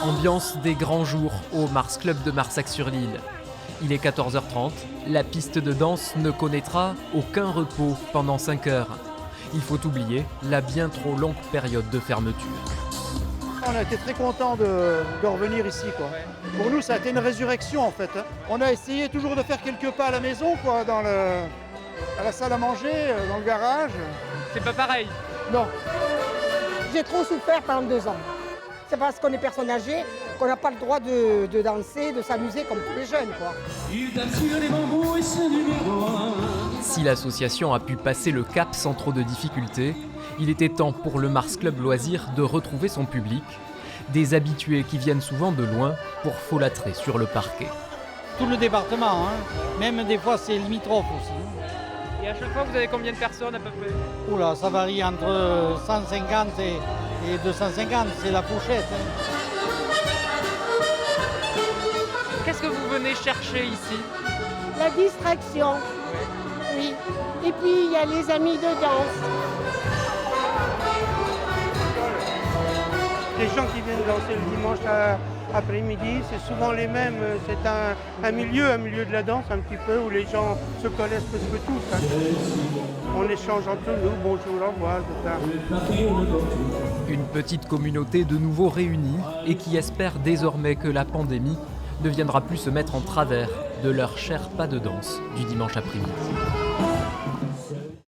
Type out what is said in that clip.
Ambiance des grands jours au Mars Club de Marsac-sur-l'Île. Il est 14h30, la piste de danse ne connaîtra aucun repos pendant 5 heures. Il faut oublier la bien trop longue période de fermeture. On a été très contents de revenir ici, quoi. Pour nous, ça a été une résurrection en fait. On a essayé toujours de faire quelques pas à la maison, quoi, à la salle à manger, dans le garage. C'est pas pareil. Non. J'ai trop souffert pendant 2 ans. C'est parce qu'on est personne âgée qu'on n'a pas le droit de danser, de s'amuser comme tous les jeunes, quoi. Si l'association a pu passer le cap sans trop de difficultés, il était temps pour le Mars Club Loisirs de retrouver son public, des habitués qui viennent souvent de loin pour folâtrer sur le parquet. Tout le département, même des fois c'est limitrophe aussi. Et à chaque fois, vous avez combien de personnes à peu près ? Oula, ça varie entre 150 et 250, c'est la fourchette. Qu'est-ce que vous venez chercher ici ? La distraction. Oui. Et puis il y a les amis de danse. Les gens qui viennent danser le dimanche après-midi, c'est souvent les mêmes. C'est un milieu de la danse un petit peu, où les gens se connaissent presque tous. On échange entre nous, bonjour, au revoir, tout ça. Une petite communauté de nouveau réunie et qui espère désormais que la pandémie ne viendra plus se mettre en travers de leur cher pas de danse du dimanche après-midi.